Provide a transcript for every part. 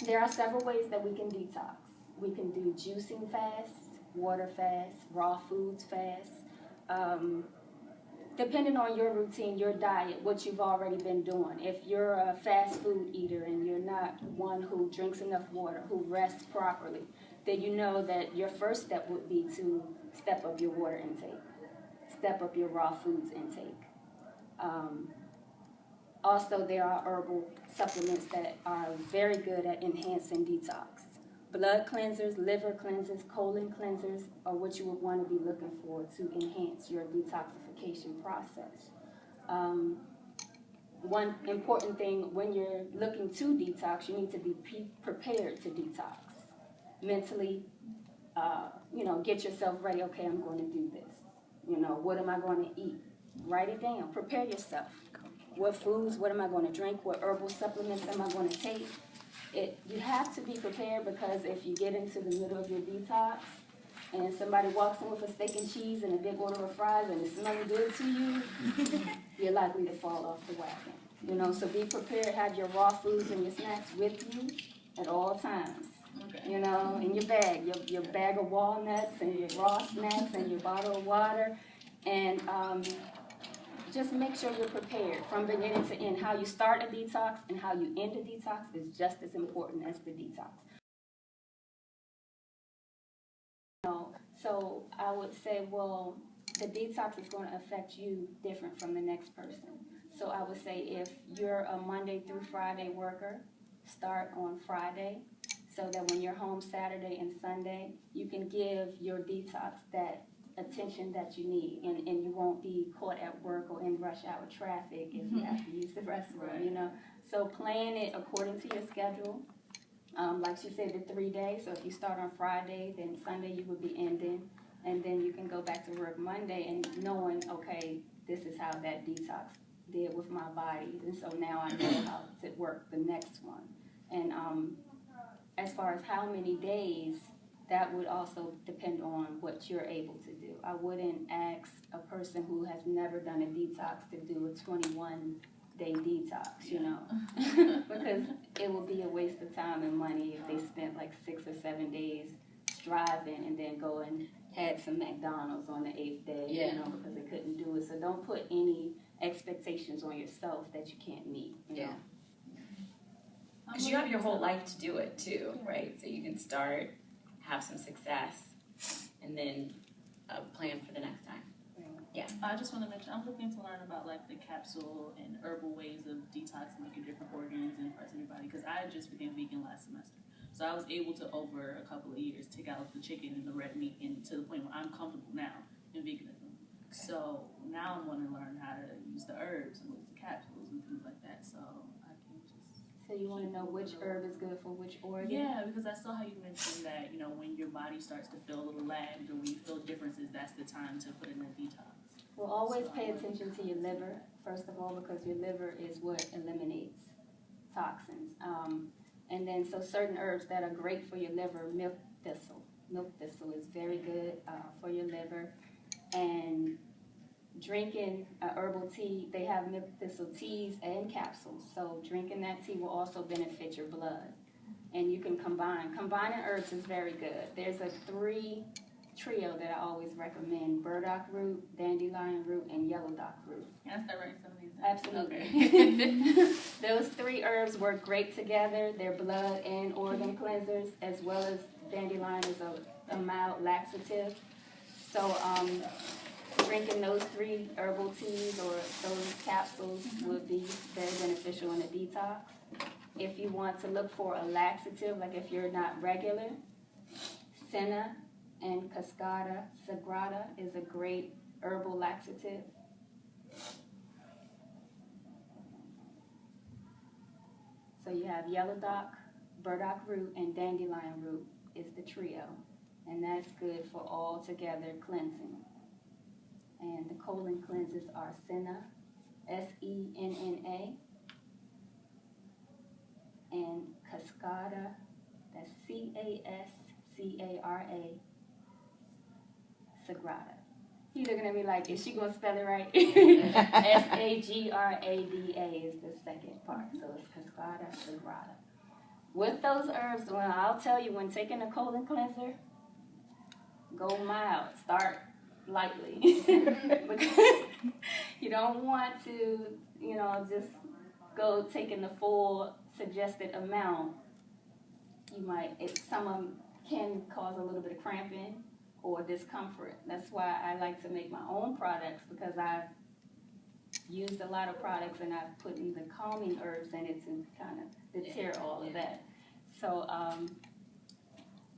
There are several ways that we can detox. We can do juicing fast, water fast, raw foods fast. Depending on your routine, your diet, what you've already been doing. If you're a fast food eater and you're not one who drinks enough water, who rests properly, then you know that your first step would be to step up your water intake, step up your raw foods intake. Also, there are herbal supplements that are very good at enhancing detox. Blood cleansers, liver cleansers, colon cleansers are what you would want to be looking for to enhance your detoxification process. One important thing when you're looking to detox, you need to be prepared to detox. Mentally, get yourself ready. Okay, I'm going to do this. What am I going to eat? Write it down. Prepare yourself. What foods, what am I going to drink? What herbal supplements am I going to take? You have to be prepared, because if you get into the middle of your detox and somebody walks in with a steak and cheese and a big order of fries and it smells good to you, you're likely to fall off the wagon. So be prepared. Have your raw foods and your snacks with you at all times. Okay. In your bag, your bag of walnuts and your raw snacks and your bottle of water. And just make sure you're prepared from beginning to end. How you start a detox and how you end a detox is just as important as the detox. So I would say, well, the detox is going to affect you different from the next person. So I would say if you're a Monday through Friday worker, start on Friday, so that when you're home Saturday and Sunday, you can give your detox that attention that you need, and you won't be caught at work or in rush hour traffic if you have to use the restroom, So plan it according to your schedule. Like she said, the 3 days. So if you start on Friday, then Sunday you would be ending, and then you can go back to work Monday and knowing, okay, this is how that detox did with my body, and so now I know how to work the next one. And as far as how many days, that would also depend on what you're able to do. I wouldn't ask a person who has never done a detox to do a 21-day detox, because it would be a waste of time and money if they spent like 6 or 7 days striving and then go and had some McDonald's on the 8th day, because they couldn't do it. So don't put any expectations on yourself that you can't meet. You know? Because you have your whole life to do it too, right? So you can start, have some success, and then plan for the next time. Yeah. I just want to mention, I'm looking to learn about like the capsule and herbal ways of detoxing like your different organs and parts of your body, because I just became vegan last semester. So I was able to, over a couple of years, take out the chicken and the red meat, and to the point where I'm comfortable now in veganism. So now I'm wanting to learn how to use the herbs and use the capsules and things like that. So I can just... So you want to know which herb is good for which organ? Yeah, because I saw how you mentioned that, when your body starts to feel a little lagged or when you feel differences, that's the time to put in a detox. Well, always pay attention to your liver, first of all, because your liver is what eliminates toxins. And then, so certain herbs that are great for your liver, milk thistle. Milk thistle is very good for your liver. And drinking herbal tea, they have milk thistle teas and capsules. So drinking that tea will also benefit your blood. And you can combine. Combining herbs is very good. There's a 3 trio that I always recommend: burdock root, dandelion root, and yellow dock root. Can I start writing some of these down? Absolutely. Okay. Those 3 herbs work great together. They're blood and organ cleansers, as well as dandelion is a mild laxative. So drinking those 3 herbal teas or those capsules would be very beneficial in a detox. If you want to look for a laxative, like if you're not regular, senna and cascada sagrada is a great herbal laxative. So you have yellow dock, burdock root, and dandelion root is the trio. And that's good for all together cleansing. And the colon cleanses are senna, SENNA, and cascada, that's CASCARA, sagrada. He's looking at me like, is she going to spell it right? SAGRADA is the second part, so it's cascada sagrada. with those herbs, well, I'll tell you, when taking a colon cleanser, go mild. Start lightly. Because you don't want to, just go taking the full suggested amount. Some of them can cause a little bit of cramping or discomfort. That's why I like to make my own products, because I've used a lot of products and I've put in the calming herbs in it to kind of deter all of that. So,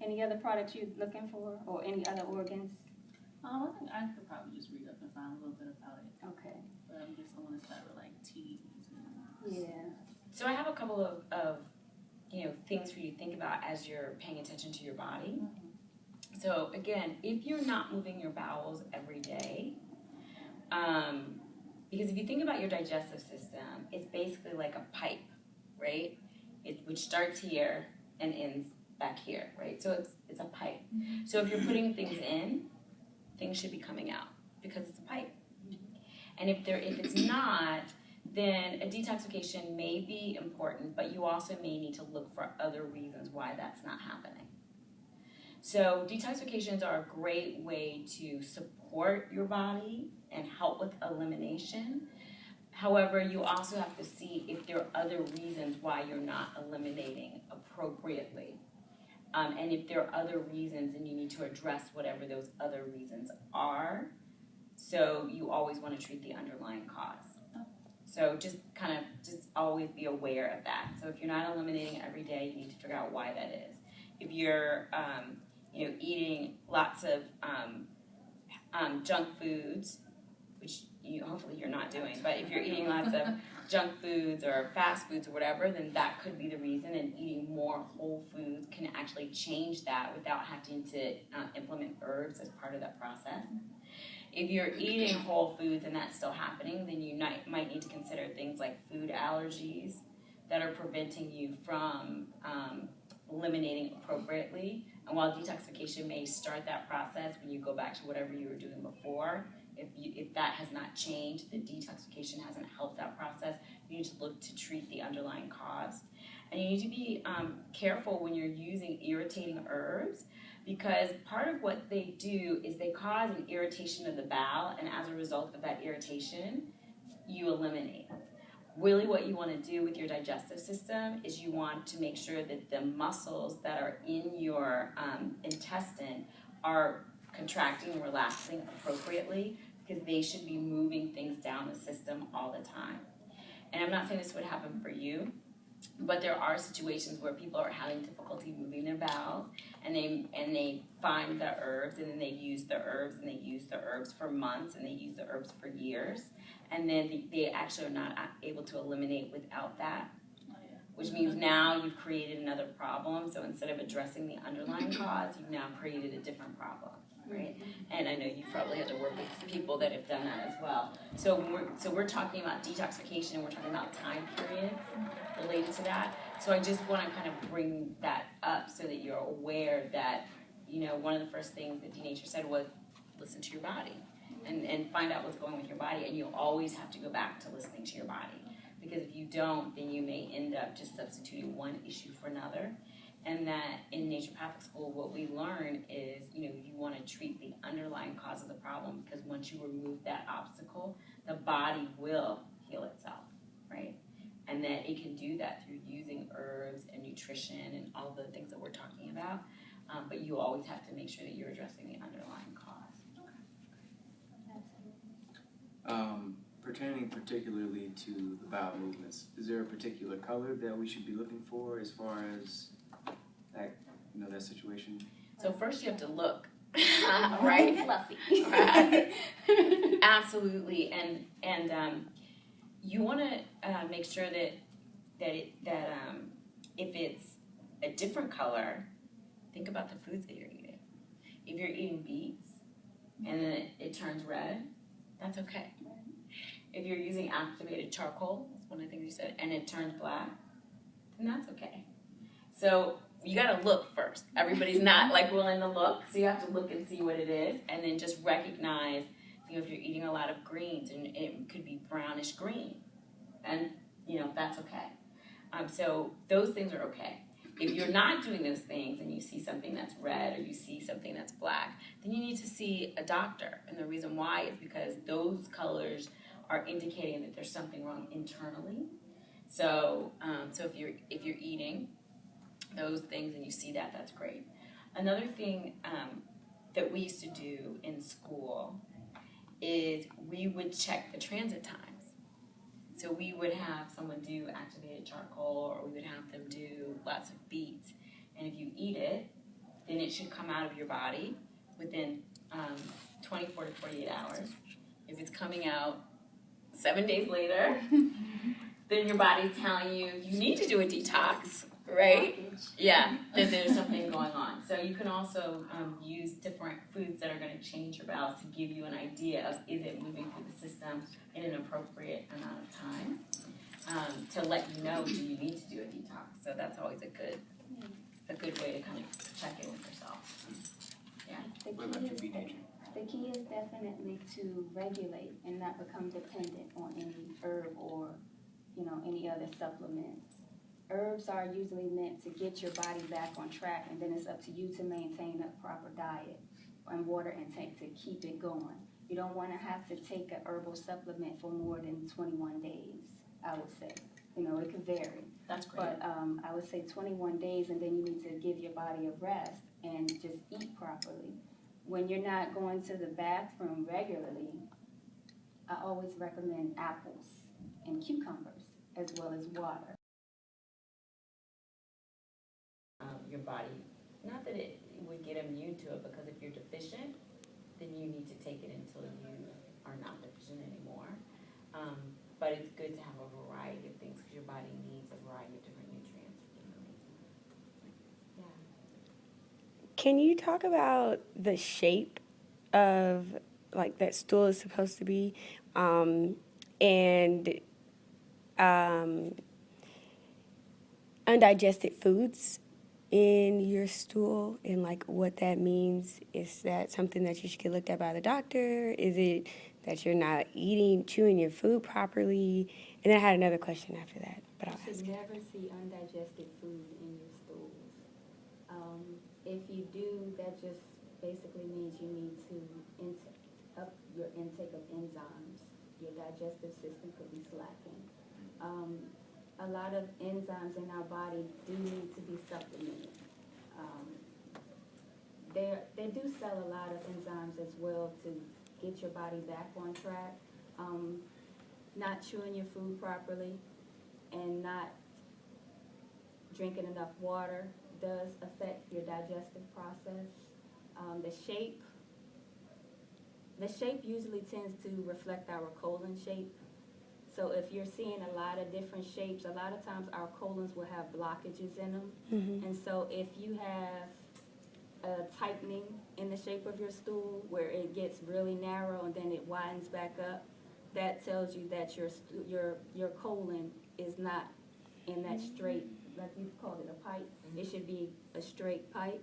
any other products you're looking for, or any other organs? I think I could probably just read up and find a little bit about it. Okay. But I'm just going to start with like teas. Yeah. So I have a couple of things for you to think about as you're paying attention to your body. Mm-hmm. So again, if you're not moving your bowels every day, because if you think about your digestive system, it's basically like a pipe, right? Which starts here and ends back here, right? So it's a pipe. So if you're putting things in, things should be coming out because it's a pipe. And if it's not, then a detoxification may be important, but you also may need to look for other reasons why that's not happening. So detoxifications are a great way to support your body and help with elimination. However, you also have to see if there are other reasons why you're not eliminating appropriately. And if there are other reasons, then you need to address whatever those other reasons are. So you always want to treat the underlying cause. So just always be aware of that. So if you're not eliminating every day, you need to figure out why that is. If you're eating lots of junk foods, which hopefully you're not doing, but if you're eating lots of junk foods or fast foods or whatever, then that could be the reason, and eating more whole foods can actually change that without having to implement herbs as part of that process. If you're eating whole foods and that's still happening, then you might need to consider things like food allergies that are preventing you from eliminating appropriately. And while detoxification may start that process when you go back to whatever you were doing before, if that has not changed, the detoxification hasn't helped that process, you need to look to treat the underlying cause. And you need to be careful when you're using irritating herbs, because part of what they do is they cause an irritation of the bowel, and as a result of that irritation, you eliminate. Really what you want to do with your digestive system is you want to make sure that the muscles that are in your intestine are contracting and relaxing appropriately, because they should be moving things down the system all the time. And I'm not saying this would happen for you, but there are situations where people are having difficulty moving their bowels, and they find the herbs, and then they use the herbs, and they use the herbs for months, and they use the herbs for years, and then they actually are not able to eliminate without that, which means now you've created another problem. So instead of addressing the underlying cause, you've now created a different problem, right? And I know you've probably had to work with people that have done that as well. So we're talking about detoxification, and we're talking about time periods related to that. So I just want to kind of bring that up so that you're aware that, one of the first things that Denature said was listen to your body and find out what's going on with your body. And you always have to go back to listening to your body, because if you don't, then you may end up just substituting one issue for another. And that in naturopathic school, what we learn is, you want to treat the underlying cause of the problem, because once you remove that obstacle, the body will heal itself, right? And that it can do that through using herbs and nutrition and all the things that we're talking about. But you always have to make sure that you're addressing the underlying cause. Pertaining particularly to the bowel movements, is there a particular color that we should be looking for as far as that situation? So first you have to look, right? Fluffy. Right. Absolutely, and you want to make sure that if it's a different color, think about the foods that you're eating. If you're eating beets and then it turns red, that's okay. If you're using activated charcoal, that's one of the things you said, and it turns black, then that's okay. So you got to look first. Everybody's not willing to look, so you have to look and see what it is, and then just recognize, if you're eating a lot of greens, and it could be brownish green, and that's okay. So those things are okay. If you're not doing those things and you see something that's red or you see something that's black, then you need to see a doctor. And the reason why is because those colors are indicating that there's something wrong internally. So, if you're eating those things and you see that, that's great. Another thing that we used to do in school is we would check the transit times. So we would have someone do activated charcoal, or we would have them do lots of beets. And if you eat it, then it should come out of your body within 24 to 48 hours. If it's coming out 7 days later, then your body's telling you need to do a detox, right? Yeah, that there's something going on. So you can also use different foods that are going to change your bowels to give you an idea of is it moving through the system in an appropriate amount of time, to let you know do you need to do a detox. So that's always a good way to kind of check in with yourself. Yeah. The key is definitely to regulate and not become dependent on any herb or any other supplement. Herbs are usually meant to get your body back on track, and then it's up to you to maintain a proper diet and water intake to keep it going. You don't want to have to take an herbal supplement for more than 21 days, I would say. It could vary. That's great. But I would say 21 days, and then you need to give your body a rest and just eat properly. When you're not going to the bathroom regularly, I always recommend apples and cucumbers as well as water. Your body, not that it would get immune to it, because if you're deficient, then you need to take it until you are not deficient anymore. But it's good to have a variety of things because your body needs a variety of different nutrients. Yeah. Can you talk about the shape of like that stool is supposed to be, and undigested foods in your stool, and like what that means? Is that something that you should get looked at by the doctor? Is it that you're not chewing your food properly? And then I had another question after that, but I'll You ask should you. never see undigested food in your stools. If you do, that just basically means you need to up your intake of enzymes. Your digestive system could be slacking. A lot of enzymes in our body do need to be supplemented. They do sell a lot of enzymes as well to get your body back on track. Not chewing your food properly and not drinking enough water does affect your digestive process. The shape usually tends to reflect our colon shape. So if you're seeing a lot of different shapes, a lot of times our colons will have blockages in them. Mm-hmm. And so if you have a tightening in the shape of your stool where it gets really narrow and then it widens back up, that tells you that your colon is not in that straight, like you called it a pipe. It should be a straight pipe.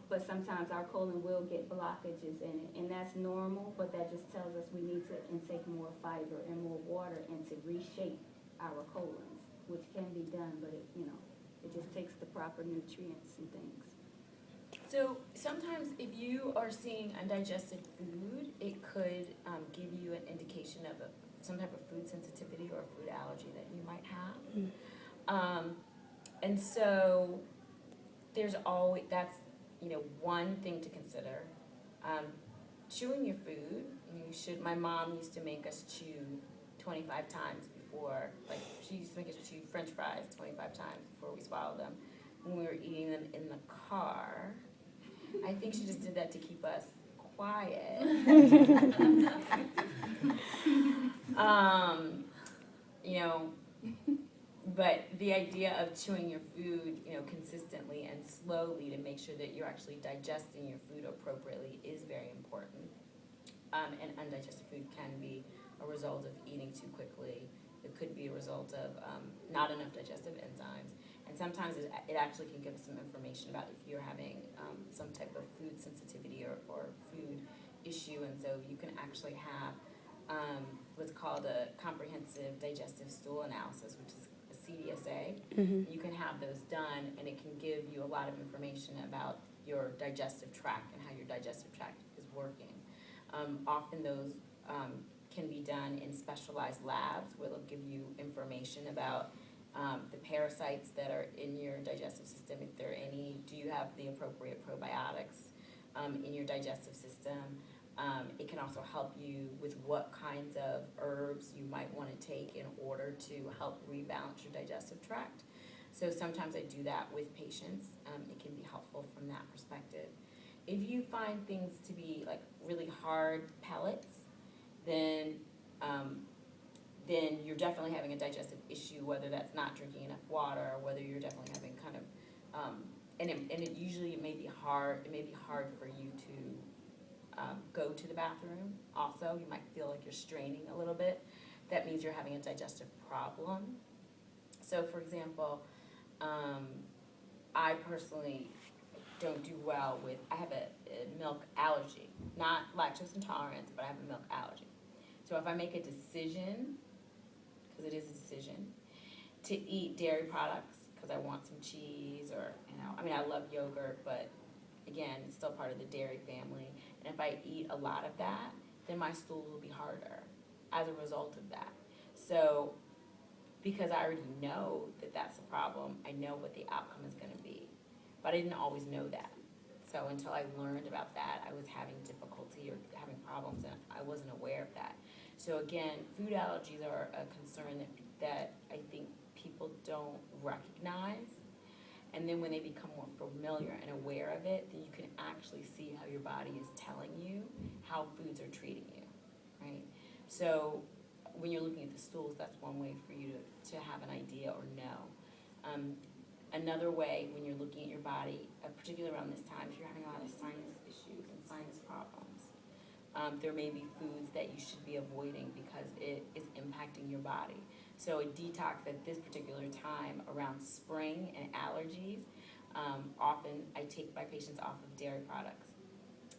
But sometimes our colon will get blockages in it, and that's normal, but that just tells us we need to intake more fiber and more water and to reshape our colons, which can be done, but it just takes the proper nutrients and things. So sometimes if you are seeing undigested food, it could give you an indication of some type of food sensitivity or food allergy that you might have. And so there's always, that's one thing to consider. Chewing your food, my mom used to make us chew 25 times before, like she used to make us chew French fries 25 times before we swallowed them when we were eating them in the car. I think she just did that to keep us quiet. But the idea of chewing your food, consistently and slowly to make sure that you're actually digesting your food appropriately is very important. And undigested food can be a result of eating too quickly. It could be a result of not enough digestive enzymes. And sometimes it actually can give us some information about if you're having some type of food sensitivity or food issue. And so you can actually have what's called a comprehensive digestive stool analysis, which is CDSA. Mm-hmm. You can have those done, and it can give you a lot of information about your digestive tract and how your digestive tract is working. Often those can be done in specialized labs where they'll give you information about the parasites that are in your digestive system, if there are any, do you have the appropriate probiotics in your digestive system. It can also help you with what kinds of herbs you might want to take in order to help rebalance your digestive tract. So sometimes I do that with patients. It can be helpful from that perspective. If you find things to be like really hard pellets, then you're definitely having a digestive issue, whether that's not drinking enough water, or whether you're definitely having kind of, and it usually it may be hard for you to go to the bathroom. Also, you might feel like you're straining a little bit. That means you're having a digestive problem. So, for example, I personally don't do well with, I have a milk allergy, not lactose intolerance, but I have a milk allergy. So if I make a decision, because it is a decision, to eat dairy products, because I want some cheese or, I mean, I love yogurt, but again, it's still part of the dairy family. And if I eat a lot of that, then my stool will be harder as a result of that. So because I already know that that's a problem, I know what the outcome is going to be. But I didn't always know that. So until I learned about that, I was having difficulty or having problems, and I wasn't aware of that. So again, food allergies are a concern that I think people don't recognize. And then when they become more familiar and aware of it, then you can actually see how your body is telling you how foods are treating you, right? So when you're looking at the stools, that's one way for you to have an idea or know. Another way, when you're looking at your body, particularly around this time, if you're having a lot of sinus issues and sinus problems, there may be foods that you should be avoiding because it is impacting your body. So a detox at this particular time around spring and allergies, often I take my patients off of dairy products.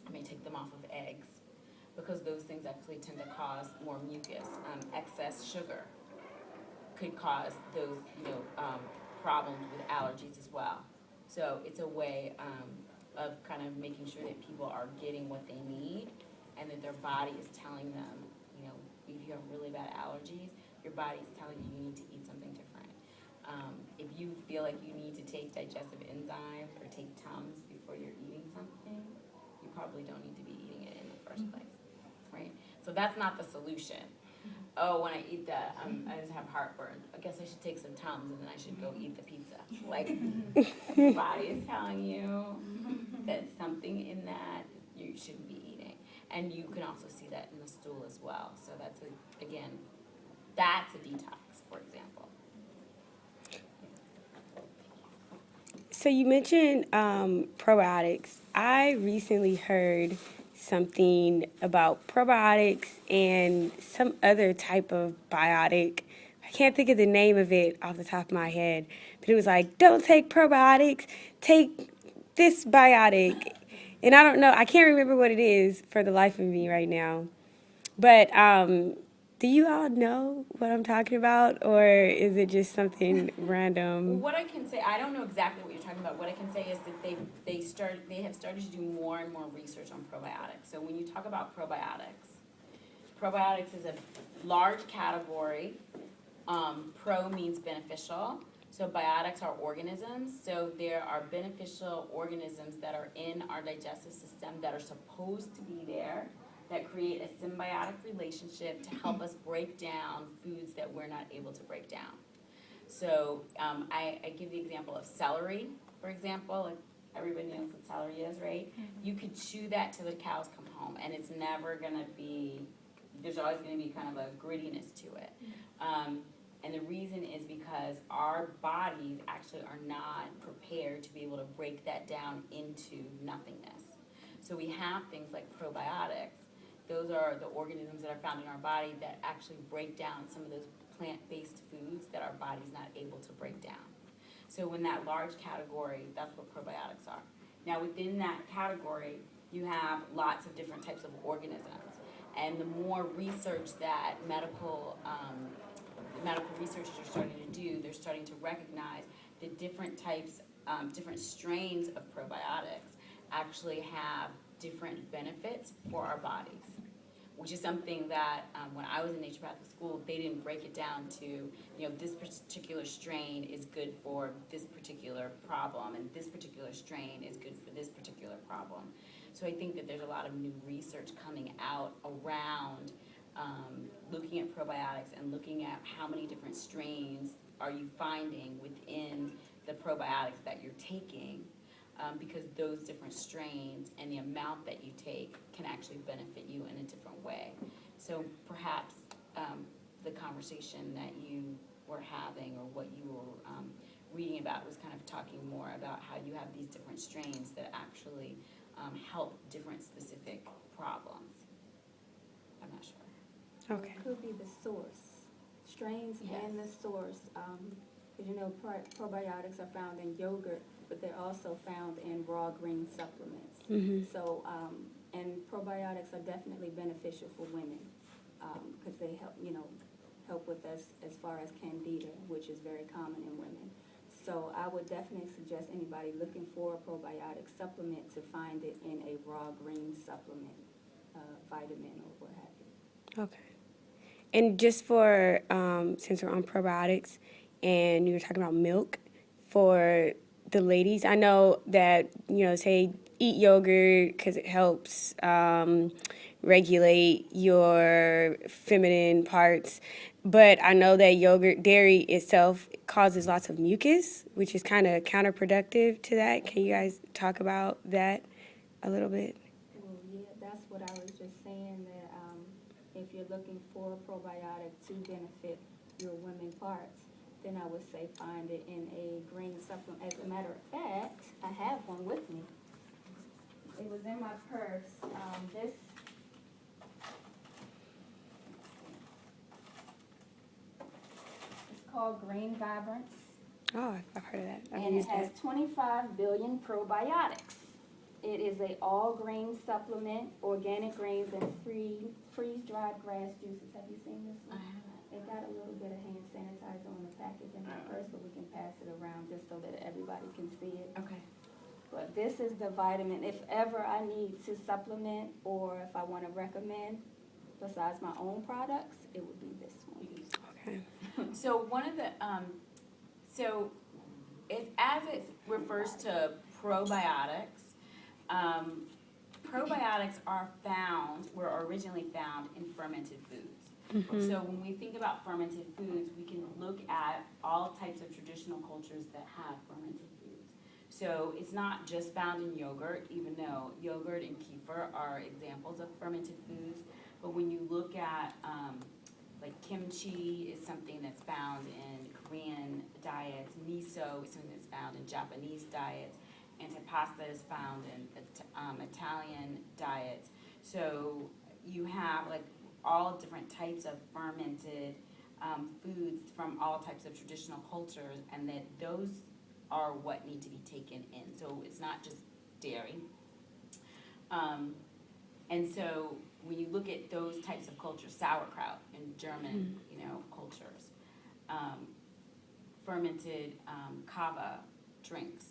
I may take them off of eggs because those things actually tend to cause more mucus. Excess sugar could cause those, problems with allergies as well. So it's a way of kind of making sure that people are getting what they need and that their body is telling them, if you have really bad allergies, your body is telling you you need to eat something different. If you feel like you need to take digestive enzymes or take Tums before you're eating something, you probably don't need to be eating it in the first place, right? So that's not the solution. Oh, when I eat that, I just have heartburn. I guess I should take some Tums and then I should go eat the pizza. Like, your body is telling you that something in that you shouldn't be eating. And you can also see that in the stool as well. So that's, that's a detox, for example. So you mentioned probiotics. I recently heard something about probiotics and some other type of biotic. I can't think of the name of it off the top of my head, but it was like, don't take probiotics, take this biotic. And I don't know, I can't remember what it is for the life of me right now. But do you all know what I'm talking about, or is it just something random? What I can say, I don't know exactly what you're talking about. What I can say is that they have started to do more and more research on probiotics. So when you talk about probiotics is a large category. Pro means beneficial. So biotics are organisms. So there are beneficial organisms that are in our digestive system that are supposed to be there, that create a symbiotic relationship to help us break down foods that we're not able to break down. So I give the example of celery, for example. Like everybody knows what celery is, right? You could chew that till the cows come home, and it's never going to be, there's always going to be kind of a grittiness to it. And the reason is because our bodies actually are not prepared to be able to break that down into nothingness. So we have things like probiotics. Those are the organisms that are found in our body that actually break down some of those plant-based foods that our body's not able to break down. So in that large category, that's what probiotics are. Now within that category, you have lots of different types of organisms. And the more research that medical medical researchers are starting to do, they're starting to recognize that different types, different strains of probiotics actually have different benefits for our bodies, which is something that when I was in naturopathic school, they didn't break it down to, this particular strain is good for this particular problem, and this particular strain is good for this particular problem. So I think that there's a lot of new research coming out around looking at probiotics and looking at how many different strains are you finding within the probiotics that you're taking, because those different strains and the amount that you take can actually benefit you in a different way. So perhaps the conversation that you were having or what you were reading about was kind of talking more about how you have these different strains that actually help different specific problems. I'm not sure. Okay. It could be the source, strains and the source. Because probiotics are found in yogurt, but they're also found in raw green supplements. Mm-hmm. So, and probiotics are definitely beneficial for women because they help with as far as candida, which is very common in women. So I would definitely suggest anybody looking for a probiotic supplement to find it in a raw green supplement, vitamin or what have you. Okay. And just for, since we're on probiotics and you were talking about milk, for the ladies, I know that, say eat yogurt because it helps regulate your feminine parts. But I know that yogurt, dairy itself causes lots of mucus, which is kind of counterproductive to that. Can you guys talk about that a little bit? Well, yeah, that's what I was just saying, that if you're looking for a probiotic to benefit your women parts, then I would say find it in a green supplement. As a matter of fact, I have one with me. It was in my purse. This it's called Green Vibrance. Oh, I've heard of that. I've And it used has that. 25 billion probiotics. It is a all-green supplement, organic greens and freeze-dried grass juices. Have you seen this one? It got a little bit of hand sanitizer on the package in my purse, but we can pass it around just so that everybody can see it. Okay. But this is the vitamin. If ever I need to supplement or if I want to recommend, besides my own products, it would be this one. Okay. So one of the, as it refers to probiotics, probiotics were originally found in fermented foods. Mm-hmm. So when we think about fermented foods, we can look at all types of traditional cultures that have fermented foods. So it's not just found in yogurt, even though yogurt and kefir are examples of fermented foods. But when you look at like kimchi is something that's found in Korean diets, miso is something that's found in Japanese diets, antipasta is found in Italian diets. So you have like all different types of fermented foods from all types of traditional cultures, and that those are what need to be taken in. So it's not just dairy. And so when you look at those types of cultures, sauerkraut in German, cultures, fermented kava drinks,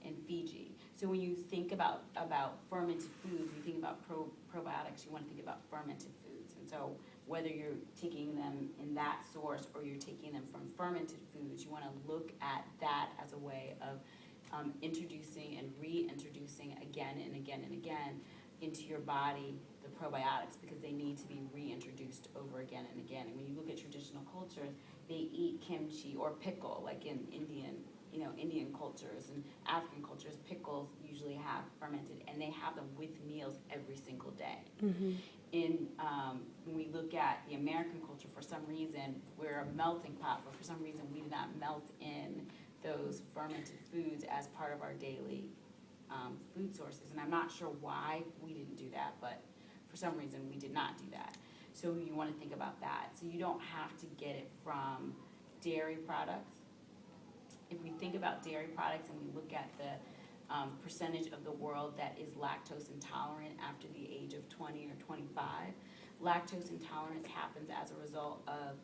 in Fiji. So when you think about fermented foods, you think about probiotics, you want to think about fermented foods. And so whether you're taking them in that source or you're taking them from fermented foods, you want to look at that as a way of introducing and reintroducing again and again and again into your body the probiotics, because they need to be reintroduced over again and again. And when you look at traditional cultures, they eat kimchi or pickle, like in Indian cultures and African cultures, pickles usually have fermented, and they have them with meals every single day. Mm-hmm. When we look at the American culture, for some reason, we're a melting pot, but for some reason we did not melt in those fermented foods as part of our daily food sources. And I'm not sure why we didn't do that, but for some reason we did not do that. So you want to think about that. So you don't have to get it from dairy products. If we think about dairy products and we look at the percentage of the world that is lactose intolerant after the age of 20 or 25, lactose intolerance happens as a result of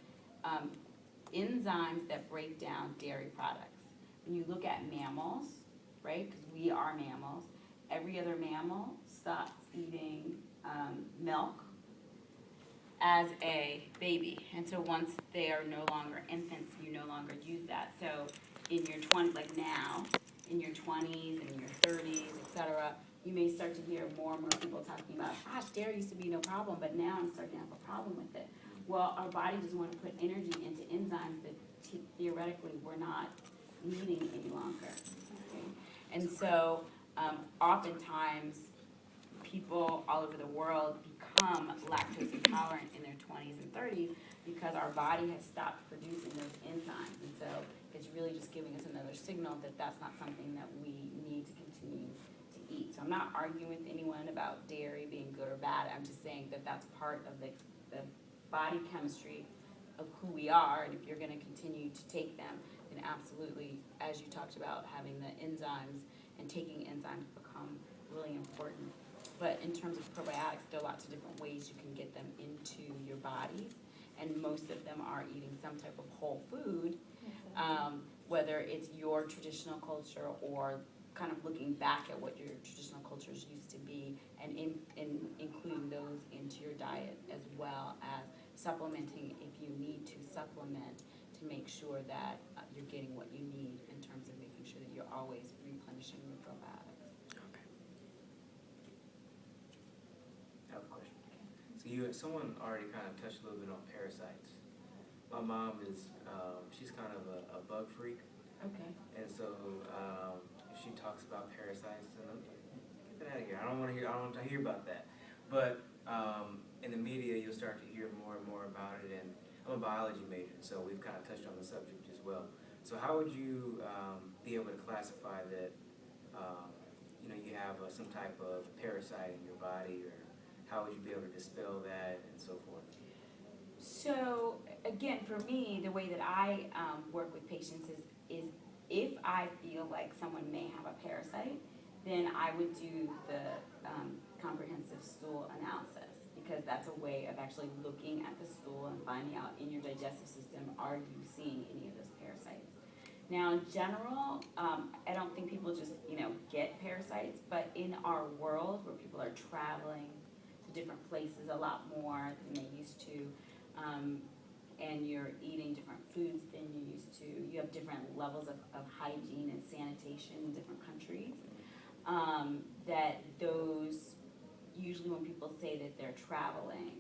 enzymes that break down dairy products. When you look at mammals, right, because we are mammals, every other mammal stops eating milk as a baby. And so once they are no longer infants, you no longer use that. So in your 20s, like now, in your 20s and in your 30s, etc., you may start to hear more and more people talking about, gosh, dairy used to be no problem, but now I'm starting to have a problem with it. Well, our body doesn't want to put energy into enzymes that theoretically we're not needing any longer. Okay? And so oftentimes people all over the world become lactose intolerant in their 20s and 30s because our body has stopped producing those enzymes. And so it's really just giving us another signal that that's not something that we need to continue to eat. So I'm not arguing with anyone about dairy being good or bad. I'm just saying that that's part of the body chemistry of who we are, and if you're going to continue to take them, then absolutely, as you talked about, having the enzymes and taking enzymes become really important. But in terms of probiotics, there are lots of different ways you can get them into your bodies, and most of them are eating some type of whole food, whether it's your traditional culture or kind of looking back at what your traditional cultures used to be, and including those into your diet, as well as supplementing if you need to supplement to make sure that you're getting what you need in terms of making sure that you're always replenishing your probiotics. Okay. I have a question. So someone already kind of touched a little bit on parasites. My mom is, she's kind of a bug freak. Okay. And so she talks about parasites, and I'm like, get that out of here. I don't want to hear about that. But in the media, you'll start to hear more and more about it. And I'm a biology major, so we've kind of touched on the subject as well. So how would you be able to classify that, you have some type of parasite in your body, or how would you be able to dispel that and so forth? So again, for me, the way that I work with patients is if I feel like someone may have a parasite, then I would do the comprehensive stool analysis, because that's a way of actually looking at the stool and finding out in your digestive system, are you seeing any of those parasites? Now, in general, I don't think people just, get parasites, but in our world where people are traveling to different places a lot more than they used to, and you're eating different foods than you used to, you have different levels of hygiene and sanitation in different countries, that those, usually when people say that they're traveling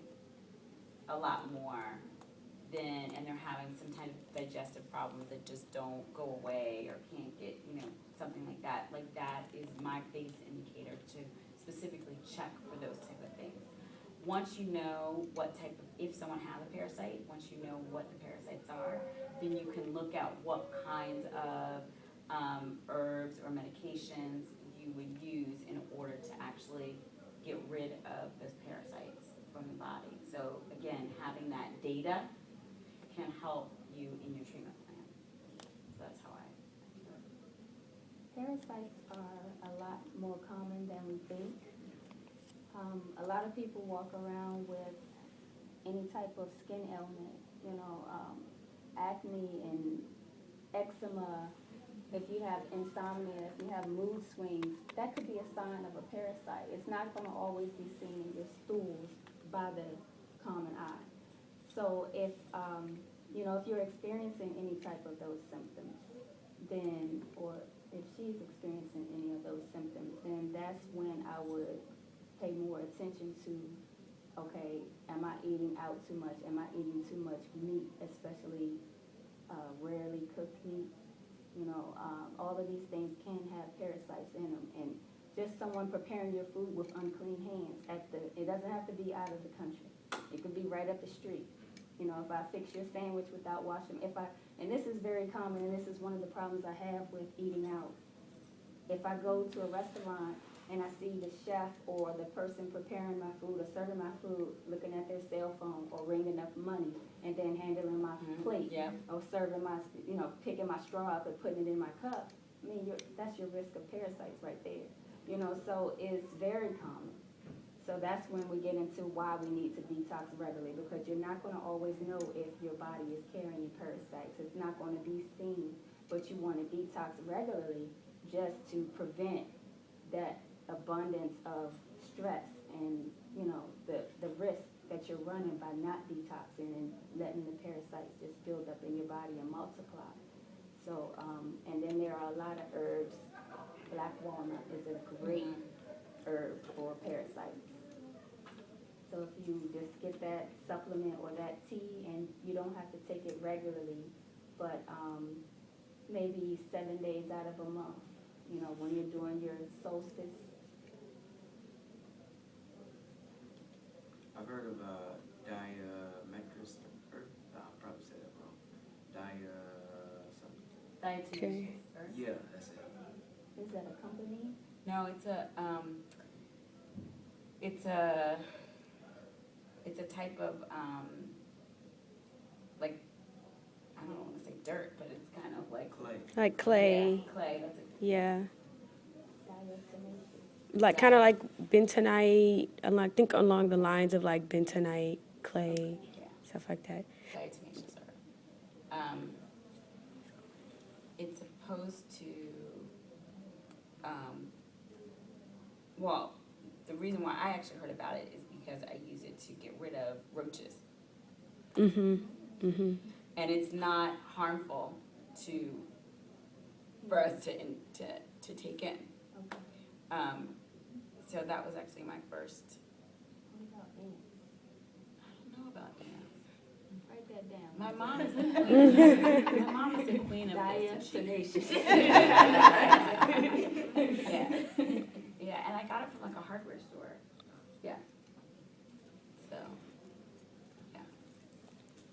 a lot more, and they're having some kind of digestive problems that just don't go away or can't get, something like that is my biggest indicator to specifically check for those type of things. Once you know if someone has a parasite, once you know what the parasites are, then you can look at what kinds of herbs or medications you would use in order to actually get rid of those parasites from the body. So again, having that data can help you in your treatment plan. So that's how I do it. Parasites are a lot more common than we think. A lot of people walk around with any type of skin ailment, acne and eczema. If you have insomnia, if you have mood swings, that could be a sign of a parasite. It's not going to always be seen in your stools by the common eye. So if you're experiencing any type of those symptoms, then, or if she's experiencing any of those symptoms, then that's when I would pay more attention to, okay, am I eating out too much? Am I eating too much meat, especially rarely cooked meat? All of these things can have parasites in them. And just someone preparing your food with unclean hands, it doesn't have to be out of the country. It could be right up the street. If I fix your sandwich without washing, and this is very common, and this is one of the problems I have with eating out. If I go to a restaurant and I see the chef or the person preparing my food or serving my food looking at their cell phone or ringing up money and then handling my plate, or serving my, picking my straw up and putting it in my cup, that's your risk of parasites right there. So it's very common. So that's when we get into why we need to detox regularly, because you're not going to always know if your body is carrying parasites. It's not going to be seen, but you want to detox regularly just to prevent that abundance of stress and, you know, the risk that you're running by not detoxing and letting the parasites just build up in your body and multiply. So, and then there are a lot of herbs. Black walnut is a great herb for parasites. So if you just get that supplement or that tea, and you don't have to take it regularly, but maybe 7 days out of a month, you know, when you're doing your solstice. I've heard of diametris, or I'll probably say that wrong. Something. Diatomaceous earth. Yeah, that's it. Is that a company? No, it's a type of like, I don't want to say dirt, but it's kind of like Clay. Like clay. Yeah, clay. That's Yeah. Diatomaceous. Like kind of like bentonite, and I think along the lines of like bentonite, clay, stuff like that. diatomaceous earth. It's supposed to, well, the reason why I actually heard about it is because I use it to get rid of roaches. Mhm. And it's not harmful for us to take in. Okay. So that was actually my first. What about ants? I don't know about ants. Write that down. My mom is My mom is the queen of this. Diatomaceous. Yeah, and I got it from like a hardware store. Yeah. So.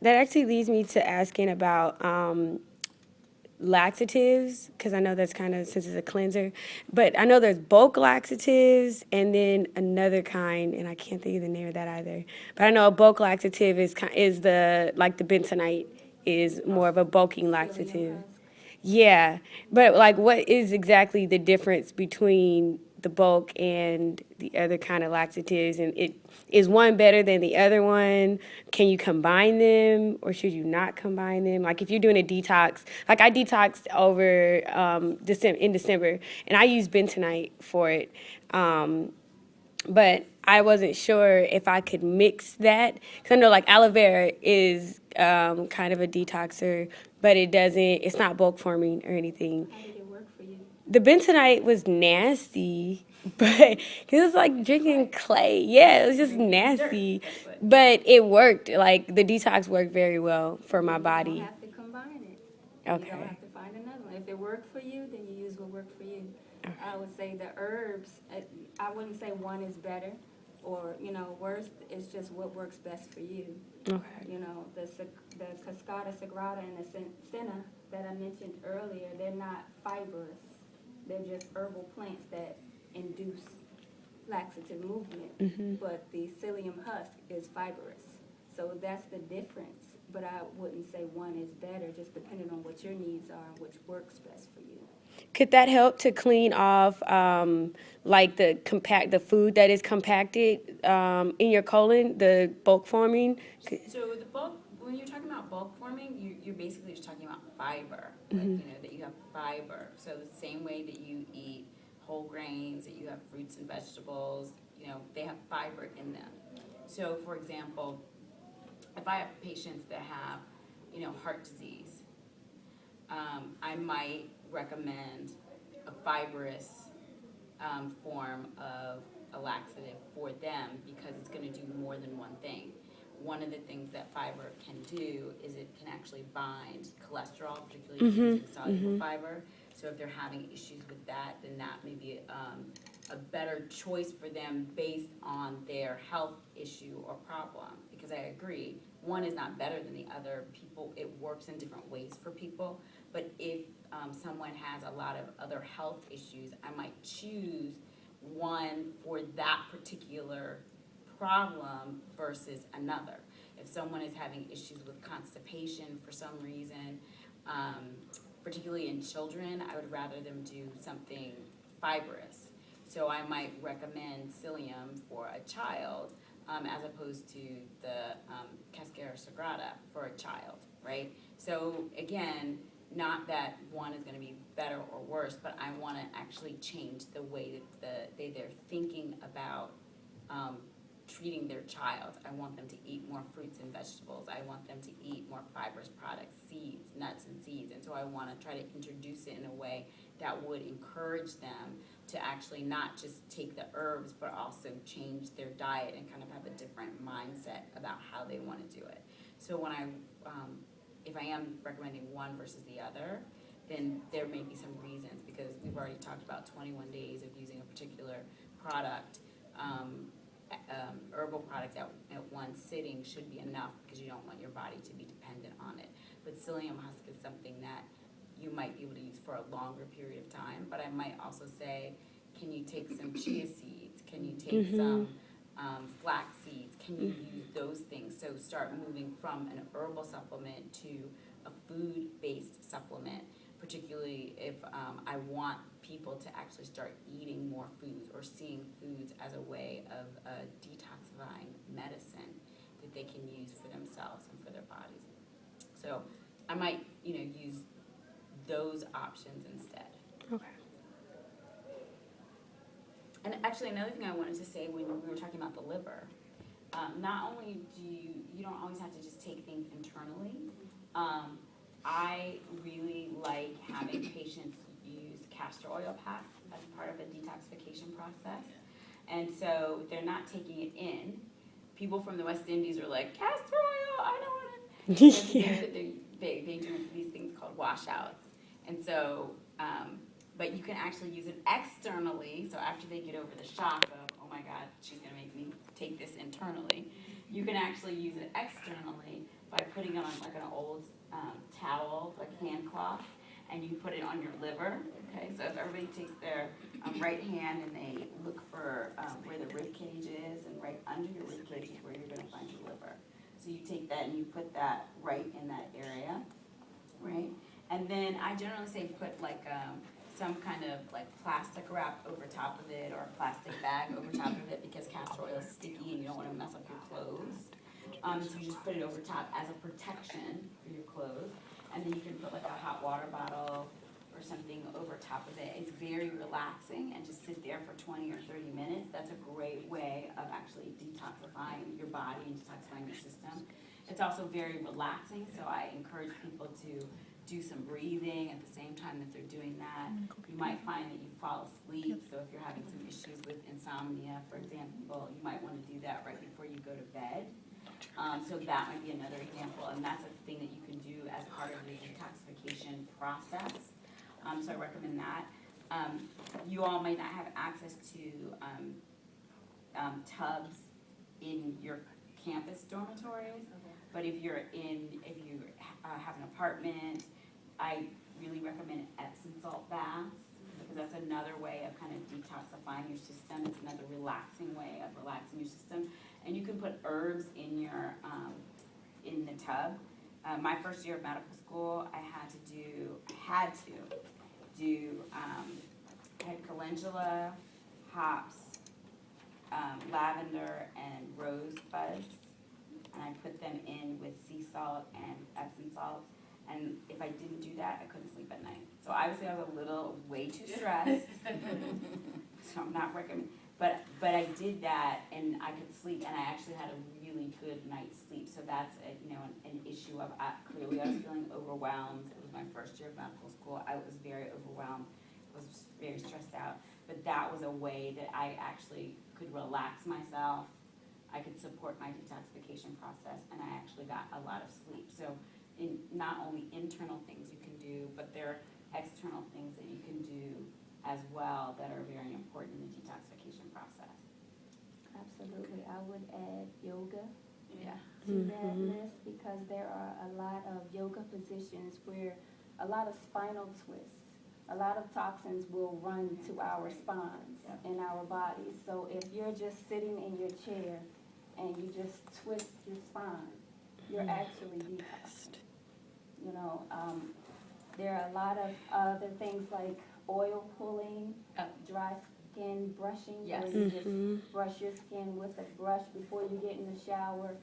That actually leads me to asking about laxatives, because I know that's kind of, since it's a cleanser, but I know there's bulk laxatives and then another kind, and I can't think of the name of that either. But I know a bulk laxative is the like the bentonite is more of a bulking laxative. Yeah, but like, what is exactly the difference between the bulk and the other kind of laxatives? And is one better than the other one? Can you combine them, or should you not combine them? Like if you're doing a detox, like I detoxed over in December, and I used bentonite for it. But I wasn't sure if I could mix that, because I know like aloe vera is kind of a detoxer, but it's not bulk forming or anything. How did it work for you? The bentonite was nasty, but it was like drinking clay. Yeah, it was just nasty, but it worked. Like the detox worked very well for my You don't body. have to combine it. You Okay. don't have to find another one. If it worked for you, then you use what worked for you. I would say the herbs, I wouldn't say one is better or, you know, worse. It's just what works best for you. Okay. You know, the Cascada sagrada and the senna that I mentioned earlier, they're not fibrous. They're just herbal plants that induce laxative movement. But the psyllium husk is fibrous. So that's the difference. But I wouldn't say one is better, just depending on what your needs are and which works best for you. Could that help to clean off like the food that is compacted in your colon, the bulk forming? So the bulk, when you're talking about bulk forming, you're basically just talking about fiber. Like, you know, that you have fiber. So the same way that you eat whole grains, that you have fruits and vegetables, you know, they have fiber in them. So for example, if I have patients that have, you know, heart disease, I might recommend a fibrous form of a laxative for them, because it's going to do more than one thing. One of the things that fiber can do is it can actually bind cholesterol, particularly if you're using soluble fiber. So if they're having issues with that, then that may be a better choice for them based on their health issue or problem. Because I agree, one is not better than the other. It works in different ways for people. But if someone has a lot of other health issues, I might choose one for that particular problem versus another. If someone is having issues with constipation for some reason, particularly in children, I would rather them do something fibrous. So I might recommend psyllium for a child as opposed to the Cascara Sagrada for a child, right? So again, not that one is going to be better or worse, but I want to actually change the way that they're thinking about treating their child. I want them to eat more fruits and vegetables. I want them to eat more fibrous products, seeds, nuts and seeds. And so I want to try to introduce it in a way that would encourage them to actually not just take the herbs, but also change their diet and kind of have a different mindset about how they want to do it. So when if I am recommending one versus the other, then there may be some reasons, because we've already talked about 21 days of using a particular product, herbal product at one sitting should be enough, because you don't want your body to be dependent on it. But psyllium husk is something that you might be able to use for a longer period of time. But I might also say, can you take some chia seeds? Can you take some flax seeds? Can you use those things? So start moving from an herbal supplement to a food-based supplement, particularly if I want people to actually start eating more foods or seeing foods as a way of detoxifying medicine that they can use for themselves and for their bodies. So I might, use those options instead. Okay. And actually, another thing I wanted to say when we were talking about the liver, not only do you don't always have to just take things internally. I really like having patients use castor oil packs as part of a detoxification process. And so if they're not taking it in, people from the West Indies are like, castor oil, I don't want to. Yeah. They do these things called washouts. And so, but you can actually use it externally. So after they get over the shock of, oh my God, she's going to make me take this internally, you can actually use it externally by putting it on like an old towel, like hand cloth, and you put it on your liver. Okay, so if everybody takes their right hand and they look for where the rib cage is, and right under your rib cage is where you're going to find your liver. So you take that and you put that right in that area, right? And then I generally say put like some kind of like plastic wrap over top of it, or a plastic bag over top of it, because castor oil is sticky and you don't want to mess up your clothes. So you just put it over top as a protection for your clothes. And then you can put like a hot water bottle or something over top of it. It's very relaxing, and just sit there for 20 or 30 minutes. That's a great way of actually detoxifying your body and detoxifying your system. It's also very relaxing, so I encourage people to do some breathing at the same time that they're doing that. You might find that you fall asleep, so if you're having some issues with insomnia, for example, you might want to do that right before you go to bed. So that might be another example, and that's a thing that you can do as part of the detoxification process. So I recommend that. You all might not have access to tubs in your campus dormitories, but if you have an apartment, I really recommend Epsom salt baths, because that's another way of kind of detoxifying your system. It's another relaxing way of relaxing your system. And you can put herbs in your in the tub. My first year of medical school, I had to do I had calendula, hops, lavender, and rose buds, and I put them in with sea salt and Epsom salt. And if I didn't do that, I couldn't sleep at night. So obviously I was a little way too stressed. So I'm not recommending. But I did that, and I could sleep, and I actually had a really good night's sleep. So that's an issue of clearly I was feeling overwhelmed. It was my first year of medical school. I was very overwhelmed. I was very stressed out. But that was a way that I actually could relax myself. I could support my detoxification process, and I actually got a lot of sleep. So not only internal things you can do, but there are external things that you can do as well that are very important in the detoxification process. Absolutely. I would add yoga Yeah. to that list, because there are a lot of yoga positions where a lot of spinal twists, a lot of toxins will run to our spines and our bodies. So if you're just sitting in your chair and you just twist your spine, you're actually detoxing. There are a lot of other things like oil pulling, skin brushing, Yes. where you just brush your skin with a brush before you get in the shower.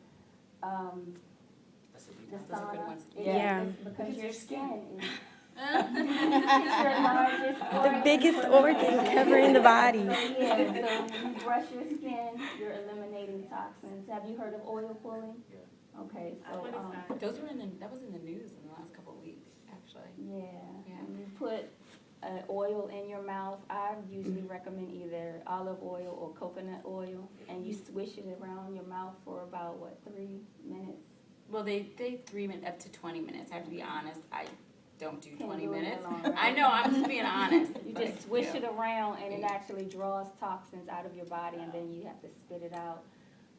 That's a The detox. Those are good sauna. ones. Yeah. It's because your skin is It's your largest The organ biggest for organ elimination. covering the body. So yeah, so when you brush your skin, you're eliminating toxins. Have you heard of oil pulling? Yeah. Okay, so What is that? Those were that was in the news in the last couple of weeks, actually. yeah, Yeah. when you put oil in your mouth, I usually recommend either olive oil or coconut oil, and you swish it around your mouth for about 3 minutes. Well, they 3 minutes up to 20 minutes. I have to be honest. I don't do Can't 20 do it that minutes. long, right? I know. I'm just being honest. You but, just swish you it know, around, and it actually draws toxins out of your body, and then you have to spit it out.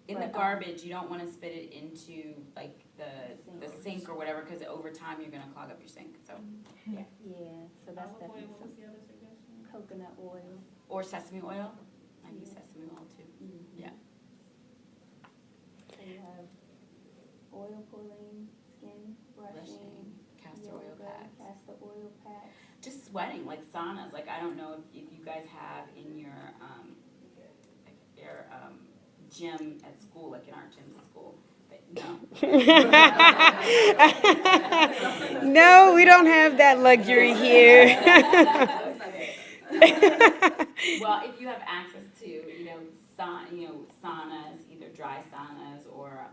in the But, garbage. You don't want to spit it into like the Sink. sink or whatever, because over time you're gonna clog up your sink. So Yeah, so that's Olive oil, definitely what was the other suggestion? coconut oil. or sesame oil. I use sesame oil too. Yeah. So you have oil pulling, skin brushing, Brushing, castor oil yoga, packs. castor oil packs. Just sweating, like saunas. Like I don't know if you guys have in your gym at school, like in our gyms at school. But no. No, we don't have that luxury here. Well, if you have access to, saunas, either dry saunas or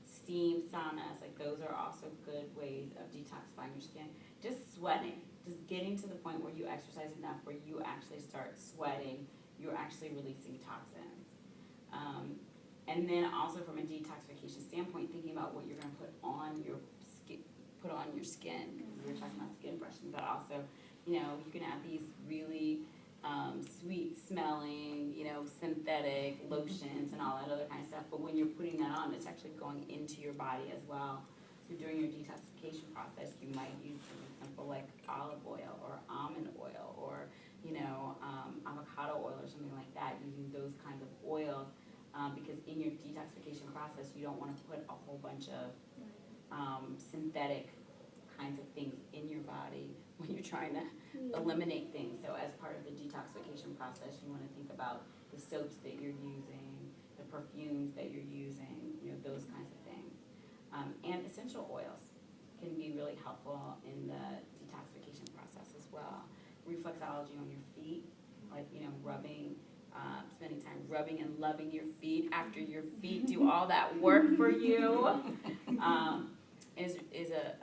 steam saunas, like those are also good ways of detoxifying your skin. Just sweating, just getting to the point where you exercise enough, where you actually start sweating, you're actually releasing toxins. And then also from a detoxification standpoint, thinking about what you're going to put on your skin, because we were talking about skin brushing, but also, you can have these really sweet smelling, synthetic lotions and all that other kind of stuff. But when you're putting that on, it's actually going into your body as well. So during your detoxification process, you might use something simple like olive oil or almond oil or, avocado oil or something like that, using those kinds of oils. Because in your detoxification process, you don't want to put a whole bunch of synthetic kinds of things in your body when you're trying to eliminate things. So as part of the detoxification process, you want to think about the soaps that you're using, the perfumes that you're using, those kinds of things. And essential oils can be really helpful in the detoxification process as well. Reflexology on your feet, like, rubbing, spending time rubbing and loving your feet after your feet do all that work for you is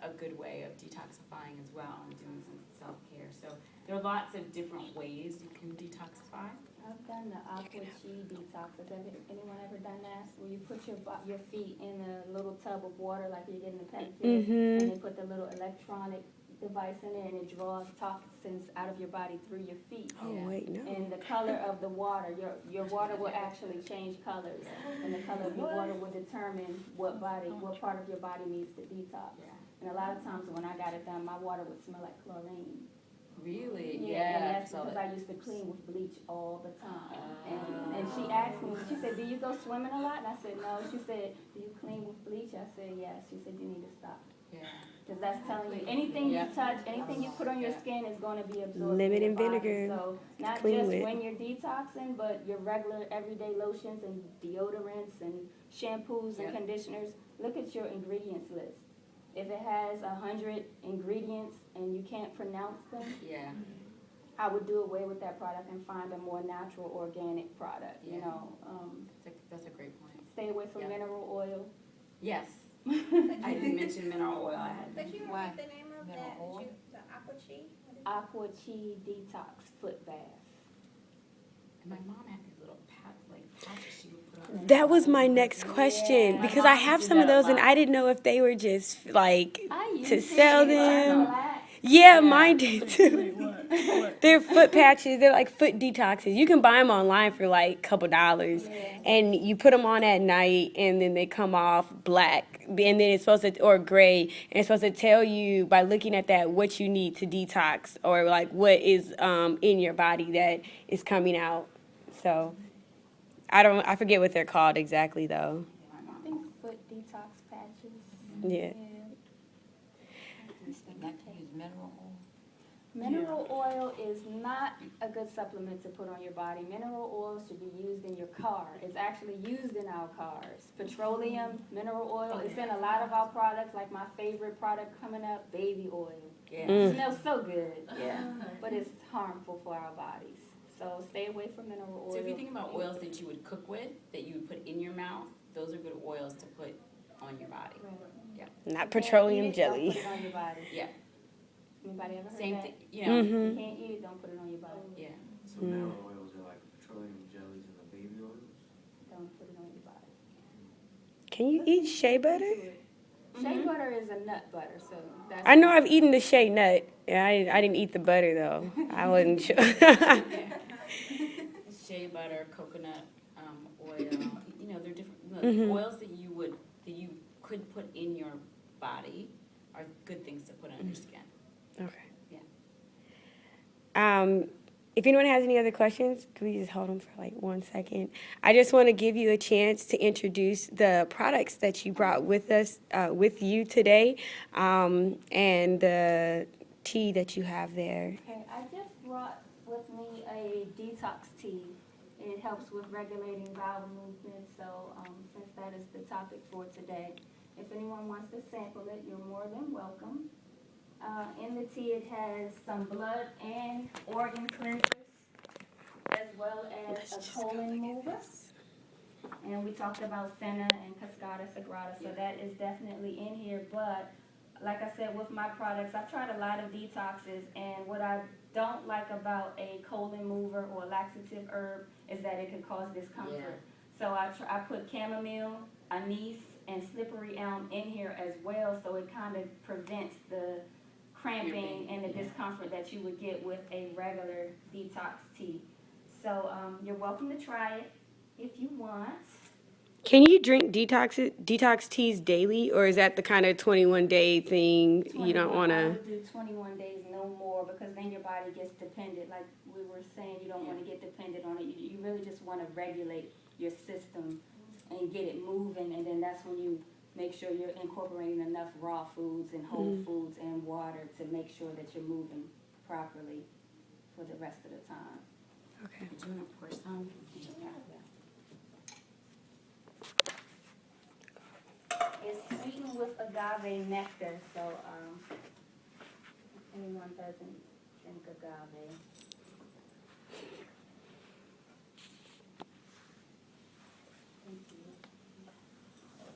a good way of detoxifying as well and doing some self-care. So there are lots of different ways you can detoxify. I've done the aqua chi detox. Has anyone ever done that? Where you put your feet in a little tub of water like you're getting a pedicure, and they put the little electronic device in there, and it draws toxins out of your body through your feet. Oh, wait, no. And the color of the water, your water will actually change colors, and the color of your water will determine what part of your body needs to detox. Yeah. And a lot of times when I got it done, my water would smell like chlorine. Really? And that's because I used to clean with bleach all the time. And she asked me, she said, "Do you go swimming a lot?" And I said, "No." She said, "Do you clean with bleach?" I said, "Yes." She said, "You need to stop." Yeah. Because that's telling you, anything you touch, anything you put on your skin is going to be absorbed. Lemon in your and body. vinegar So not clean just with. when you're detoxing, but your regular everyday lotions and deodorants and shampoos and conditioners. Look at your ingredients list. If it has 100 ingredients and you can't pronounce them, Yeah. I would do away with that product and find a more natural, organic product. That's a great point. Stay away from mineral oil. Yes. I didn't mention mineral oil. I had. But you Why? repeat the name of Mineral that, oil? the Aqua Chi? Aqua Chi Detox Foot Bath. And my mom had these little patches she would put on. That was my next question Yeah. because I have some of those and I didn't know if they were just like to sell them. Yeah, mine did too. They're foot patches. They're like foot detoxes. You can buy them online for like a couple dollars, and you put them on at night, and then they come off black, and then it's supposed to or gray, and it's supposed to tell you by looking at that what you need to detox or like what is in your body that is coming out. So I forget what they're called exactly though. I think foot detox patches. Yeah. Not to use mineral oil. Mineral oil is not a good supplement to put on your body. Mineral oil should be used in your car. It's actually used in our cars. Petroleum, mineral oil, it's in a lot of our products, like my favorite product coming up, baby oil. Yeah. It smells so good, but it's harmful for our bodies. So stay away from mineral oil. So if you think about oils that you would cook with, that you would put in your mouth, those are good oils to put on your body. Right. Not petroleum Don't jelly. put it on your body. Yeah. Anybody ever heard Same that? thing, you know. You can't eat it, don't put it on your body. Yeah. So mineral oils are like petroleum jellies and the baby oils? Don't put it on your body. Can you eat shea butter? Shea butter is a nut butter, so that's... I know I've eaten the shea nut. Yeah, I didn't eat the butter though. I wasn't sure. Shea butter, coconut oil. You know, they're different oils that you could put in your body are good things to put on your skin. Okay. Yeah. If anyone has any other questions, could we just hold them for like 1 second? I just want to give you a chance to introduce the products that you brought with us, with you today, and the tea that you have there. Okay, I just brought with me a detox tea. It helps with regulating bowel movement, so since that is the topic for today, if anyone wants to sample it, you're more than welcome. In the tea, it has some blood and organ cleansers, as well as a colon mover. And we talked about senna and cascata sagrada, so that is definitely in here. But like I said, with my products, I've tried a lot of detoxes, and what I don't like about a colon mover or laxative herb is that it could cause discomfort. So I put chamomile, anise, and slippery elm in here as well, so it kind of prevents the cramping and the discomfort that you would get with a regular detox tea. So you're welcome to try it if you want. Can you drink detox teas daily, or is that the kind of 21-day thing you don't want I to? would do 21 days, no more, because then your body gets dependent. Like we were saying, you don't want to get dependent on it. You really just want to regulate your system and get it moving, and then that's when you make sure you're incorporating enough raw foods and whole foods and water to make sure that you're moving properly for the rest of the time. Okay. Did you want to pour some? Just pass that. It's sweetened with agave nectar, so if anyone doesn't drink agave. Thank you.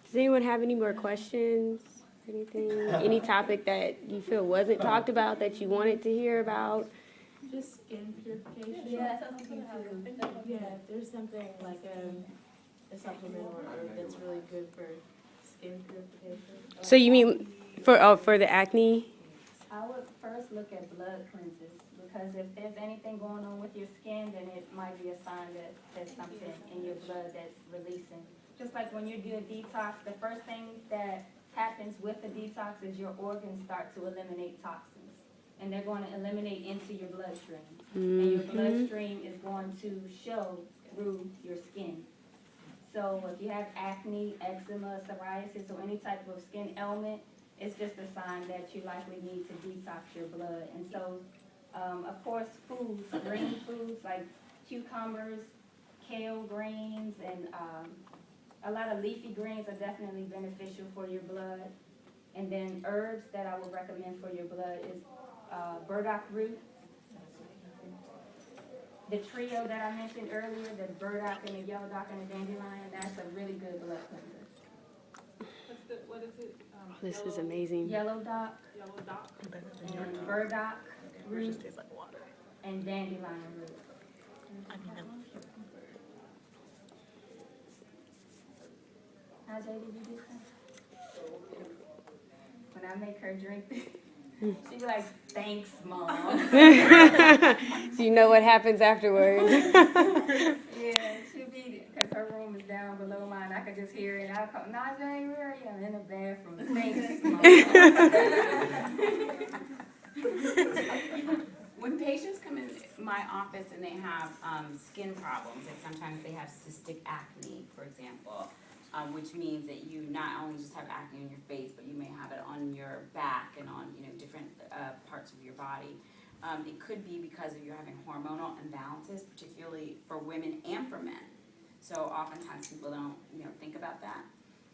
Does anyone have any more questions? Anything? Any topic that you feel wasn't talked about that you wanted to hear about? Just skin purification. Yeah, that's something Yeah, if there's something like a supplement or herb that's really good for skin purification. So you mean for the acne? I would first look at blood cleanses, because if there's anything going on with your skin, then it might be a sign that there's something in your blood that's releasing. Just like when you do a detox, the first thing that happens with a detox is your organs start to eliminate toxins, and they're going to eliminate into your bloodstream. And your bloodstream is going to show through your skin. So if you have acne, eczema, psoriasis, or any type of skin ailment, it's just a sign that you likely need to detox your blood. And so, of course, foods, green foods like cucumbers, kale greens, and a lot of leafy greens are definitely beneficial for your blood. And then herbs that I would recommend for your blood is burdock root. The trio that I mentioned earlier, the burdock and the yellow dock and the dandelion, that's a really good blood cleanser. What is it? This is amazing. Yellow dock Yellow dock. and burdock root tastes like water. and dandelion root. How Jay did you do that? When I make her drink this, she be like, "Thanks, Mom." So you know what happens afterwards. Yeah, she be, because her room is down below mine. I could just hear it. I'll call, Najee, where are you? I'm in the bathroom. Thanks, Mom. When patients come in my office and they have skin problems, like sometimes they have cystic acne, for example, which means that you not only just have acne on your face, but you may have it on your back and on different parts of your body. It could be because you're having hormonal imbalances, particularly for women and for men. So oftentimes people don't, think about that.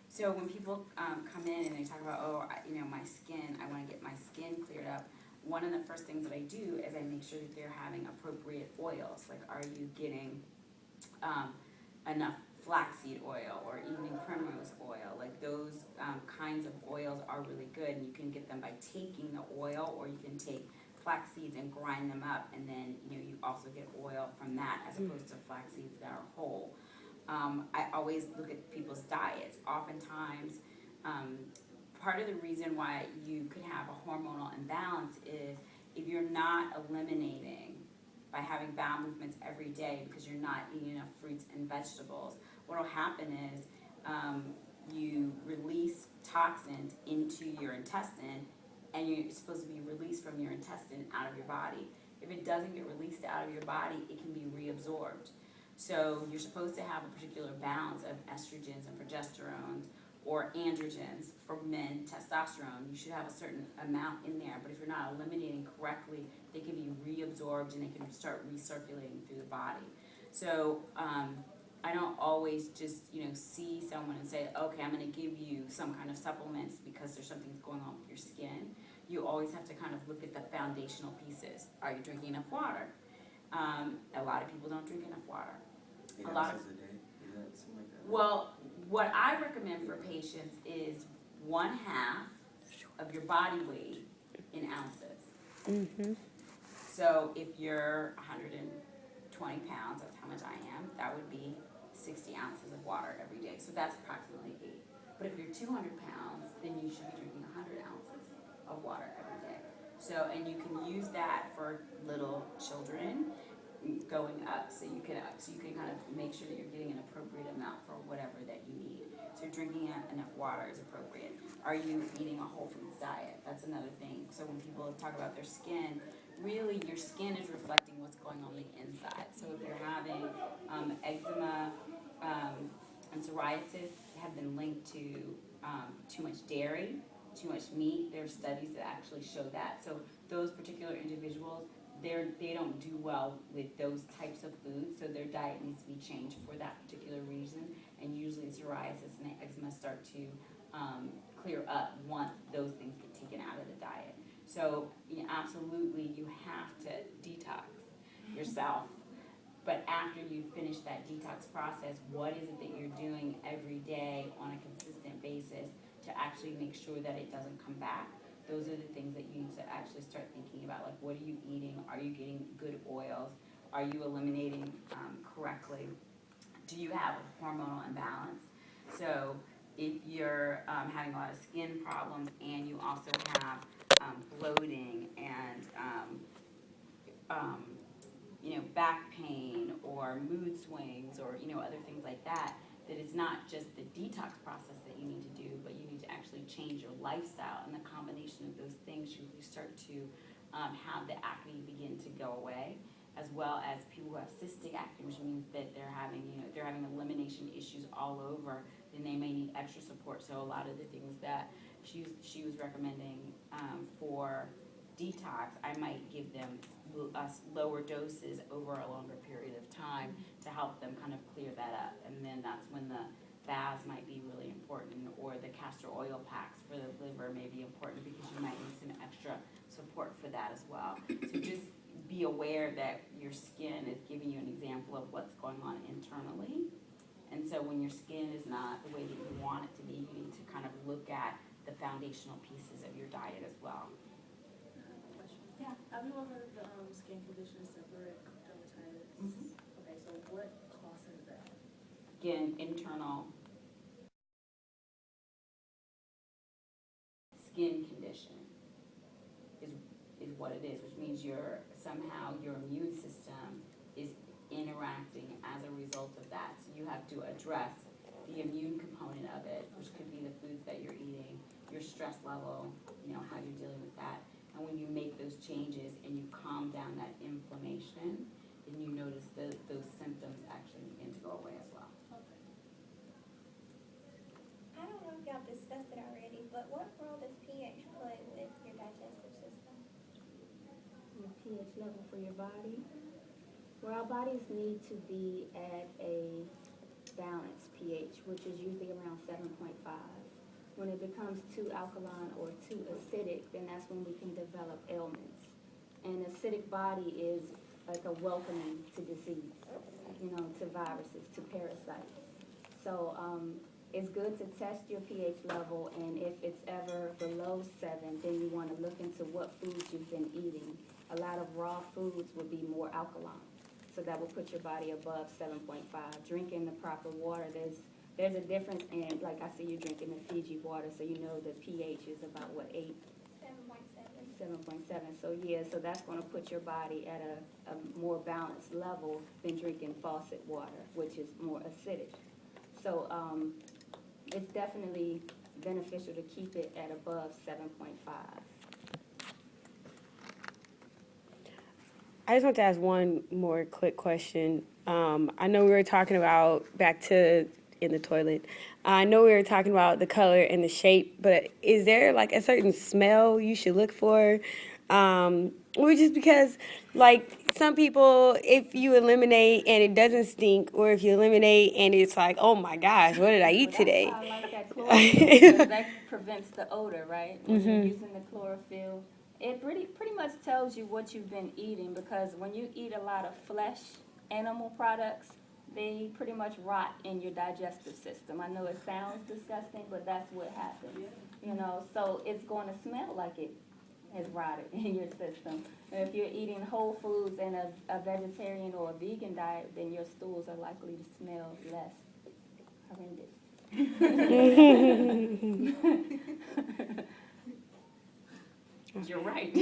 So when people come in and they talk about, my skin, I want to get my skin cleared up, one of the first things that I do is I make sure that they're having appropriate oils. Like, are you getting enough flaxseed oil or evening primrose oil? Like, those kinds of oils are really good, and you can get them by taking the oil, or you can take flax seeds and grind them up, and then you also get oil from that as opposed to flax seeds that are whole. I always look at people's diets. Oftentimes, part of the reason why you could have a hormonal imbalance is if you're not eliminating by having bowel movements every day because you're not eating enough fruits and vegetables. What will happen is you release toxins into your intestine, and you're supposed to be released from your intestine out of your body. If it doesn't get released out of your body, it can be reabsorbed. So you're supposed to have a particular balance of estrogens and progesterones, or androgens. For men, testosterone. You should have a certain amount in there, but if you're not eliminating correctly, they can be reabsorbed and they can start recirculating through the body. So I don't always just see someone and say, okay, I'm going to give you some kind of supplements because there's something going on with your skin. You always have to kind of look at the foundational pieces. Are you drinking enough water? A lot of people don't drink enough water. 8 a lot ounces a day? Is that something like that? Well, what I recommend for patients is 1/2 of your body weight in ounces. Mm-hmm. So if you're 120 pounds, that's how much I am, that would be 60 ounces of water every day. So that's approximately 8. But if you're 200 pounds, then you should be drinking 100 ounces of water every day. So, and you can use that for little children going up, so you can kind of make sure that you're getting an appropriate amount for whatever that you need. So drinking enough water is appropriate. Are you eating a whole foods diet? That's another thing. So when people talk about their skin, really your skin is reflecting what's going on the inside. So if you're having eczema and psoriasis, have been linked to too much dairy, too much meat. There are studies that actually show that. So those particular individuals, they don't do well with those types of foods, so their diet needs to be changed for that particular reason. And usually psoriasis and eczema start to clear up once those things get taken out of the diet. So absolutely, you have to detox yourself. But after you finish that detox process, what is it that you're doing every day on a consistent basis to actually make sure that it doesn't come back? Those are the things that you need to actually start thinking about. Like, what are you eating? Are you getting good oils? Are you eliminating correctly? Do you have a hormonal imbalance? So if you're having a lot of skin problems and you also have bloating and back pain or mood swings or other things like that, that it's not just the detox process that you need to do, but you need to actually change your lifestyle, and the combination of those things, you start to have the acne begin to go away, as well as people who have cystic acne, which means that they're having elimination issues all over, then they may need extra support. So a lot of the things that she was recommending for detox, I might give them lower doses over a longer period of time to help them kind of clear that up. And then that's when the baths might be really important, or the castor oil packs for the liver may be important because you might need some extra support for that as well. So just be aware that your skin is giving you an example of what's going on internally. And so when your skin is not the way that you want it to be, you need to kind of look at the foundational pieces of your diet as well. Yeah. Have you ever heard of the skin condition seborrheic dermatitis? Mm-hmm. Okay, so what causes that? Again, internal skin condition is what it is, which means somehow your immune system is interacting as a result of that. So you have to address the immune component of it, which could be the foods that you're eating, your stress level, how you're dealing with that. And when you make those changes and you calm down that inflammation, then you notice those symptoms actually begin to go away as well. I don't know if y'all discussed it already, but what role does pH play with your digestive system? Your pH level for your body? Well, our bodies need to be at a balanced pH, which is usually around 7.5. When it becomes too alkaline or too acidic, then that's when we can develop ailments. An acidic body is like a welcoming to disease, to viruses, to parasites. So it's good to test your pH level, and if it's ever below 7, then you want to look into what foods you've been eating. A lot of raw foods would be more alkaline, so that will put your body above 7.5. Drinking the proper water, there's a difference in, like I see you drinking the Fiji water, so you know the pH is about, 8? 7.7. So so that's going to put your body at a more balanced level than drinking faucet water, which is more acidic. So it's definitely beneficial to keep it at above 7.5. I just want to ask one more quick question. I know we were talking about, back to in the toilet, I know we were talking about the color and the shape, but is there like a certain smell you should look for? Or just because, like, some people, if you eliminate and it doesn't stink, or if you eliminate and it's like, oh my gosh, what did I eat today? I like that chlorophyll, because that prevents the odor, right? When you're using the chlorophyll, it pretty much tells you what you've been eating, because when you eat a lot of flesh, animal products, they pretty much rot in your digestive system. I know it sounds disgusting, but that's what happens. So it's going to smell like it has rotted in your system. And if you're eating whole foods and a vegetarian or a vegan diet, then your stools are likely to smell less horrendous. You're right.